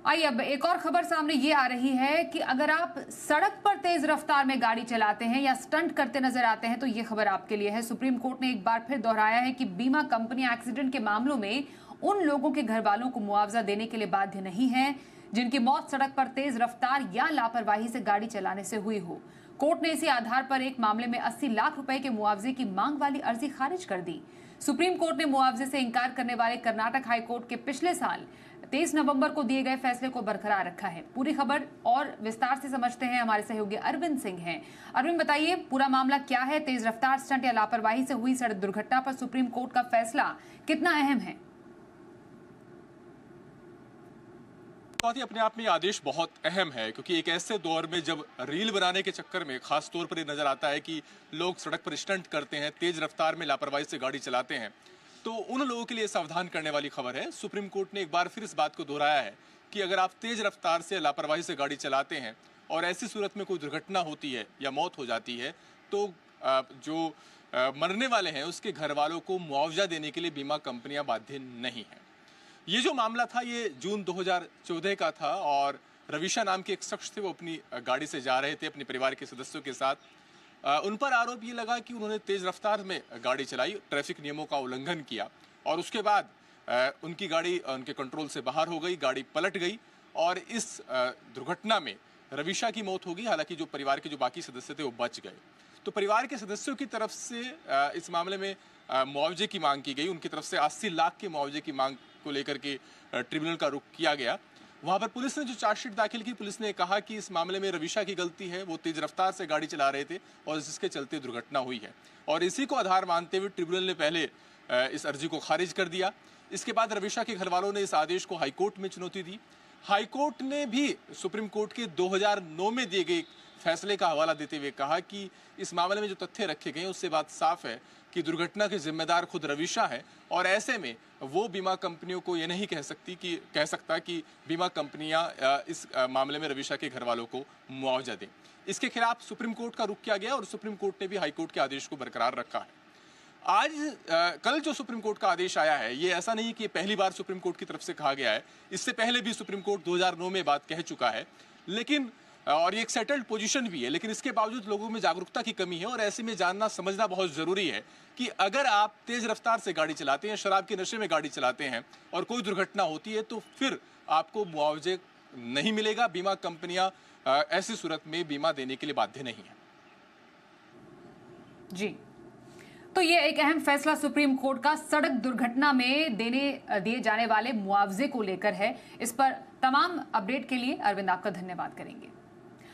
आइए अब एक और खबर सामने ये आ रही है कि अगर आप सड़क पर तेज रफ्तार में गाड़ी चलाते हैं या स्टंट करते नजर आते हैं तो ये खबर आपके लिए है। सुप्रीम कोर्ट ने एक बार फिर दोहराया है कि बीमा कंपनी एक्सीडेंट के मामलों में उन लोगों के घर वालों को मुआवजा देने के लिए बाध्य नहीं है जिनकी मौत सड़क पर तेज रफ्तार या लापरवाही से गाड़ी चलाने से हुई हो। कोर्ट ने इसी आधार पर एक मामले में 80 लाख रुपए के मुआवजे की मांग वाली अर्जी खारिज कर दी। सुप्रीम कोर्ट ने मुआवजे से इंकार करने वाले कर्नाटक हाईकोर्ट के पिछले साल 23 नवंबर को दिए गए फैसले को बरकरार रखा है। पूरी खबर और विस्तार से समझते हैं, हमारे सहयोगी अरविंद सिंह हैं। अरविंद बताइए पूरा मामला क्या है? तेज रफ्तार, स्टंट या लापरवाही से हुई सड़क दुर्घटना पर सुप्रीम कोर्ट का फैसला कितना अहम है? बात ही अपने आप में आदेश बहुत अहम है, क्योंकि एक ऐसे दौर में जब रील बनाने के चक्कर में खास तौर पर ये नजर आता है कि लोग सड़क पर स्टंट करते हैं, तेज रफ्तार में लापरवाही से गाड़ी चलाते हैं, तो उन लोगों के लिए सावधान करने वाली खबर है। सुप्रीम कोर्ट ने एक बार फिर इस बात को दोहराया है कि अगर आप तेज रफ्तार से लापरवाही से गाड़ी चलाते हैं और ऐसी सूरत में कोई दुर्घटना होती है या मौत हो जाती है तो जो मरने वाले हैं उसके घर वालों को मुआवजा देने के लिए बीमा कंपनियां बाध्य नहीं है। ये जो मामला था ये जून 2014 का था और रविशा नाम के एक शख्स थे, वो अपनी गाड़ी से जा रहे थे अपने परिवार के सदस्यों के साथ। उन पर आरोप ये लगा कि उन्होंने तेज रफ्तार में गाड़ी चलाई, ट्रैफिक नियमों का उल्लंघन किया और उसके बाद उनकी गाड़ी उनके कंट्रोल से बाहर हो गई, गाड़ी पलट गई और इस दुर्घटना में रविशा की मौत हो गई। हालांकि जो परिवार के जो बाकी सदस्य थे वो बच गए। तो परिवार के सदस्यों की तरफ से इस मामले में मुआवजे की मांग की गई। उनकी तरफ से 80 लाख के मुआवजे की मांग को लेकर के ट्रिब्यूनल का रुख किया गया। वहां पर पुलिस ने जो चार्जशीट दाखिल की, पुलिस ने कहा कि इस मामले में रविशा की गलती है, वो तेज रफ्तार से गाड़ी चला रहे थे और जिसके चलते दुर्घटना हुई है। और इसी को आधार मानते हुए ट्रिब्यूनल ने पहले इस अर्जी को खारिज कर दिया। इसके बाद रविशा के घर वालों ने इस आदेश को हाईकोर्ट में चुनौती दी। हाईकोर्ट ने भी सुप्रीम कोर्ट के 2009 में दिए गए फैसले का हवाला देते हुए कहा कि इस मामले में जो तथ्य रखे गए उससे बात साफ है कि दुर्घटना के जिम्मेदार खुद रविशा है और ऐसे में वो बीमा कंपनियों को ये नहीं कह सकता कि बीमा कंपनियां इस मामले में रविशा के घर वालों को मुआवजा दें। इसके खिलाफ सुप्रीम कोर्ट का रुख किया गया और सुप्रीम कोर्ट ने भी हाईकोर्ट के आदेश को बरकरार रखा है। आज कल जो सुप्रीम कोर्ट का आदेश आया है ये ऐसा नहीं कि पहली बार सुप्रीम कोर्ट की तरफ से कहा गया है। इससे पहले भी सुप्रीम कोर्ट 2009 में बात कह चुका है, लेकिन और ये एक सेटल्ड पोजीशन भी है, लेकिन इसके बावजूद लोगों में जागरूकता की कमी है और ऐसे में जानना समझना बहुत जरूरी है कि अगर आप तेज रफ्तार से गाड़ी चलाते हैं, शराब के नशे में गाड़ी चलाते हैं और कोई दुर्घटना होती है तो फिर आपको मुआवजे नहीं मिलेगा। बीमा कंपनियां ऐसी सूरत में बीमा देने के लिए बाध्य नहीं है। जी, तो ये एक अहम फैसला सुप्रीम कोर्ट का सड़क दुर्घटना में दिए जाने वाले मुआवजे को लेकर है। इस पर तमाम अपडेट के लिए अरविंद आपका धन्यवाद करेंगे।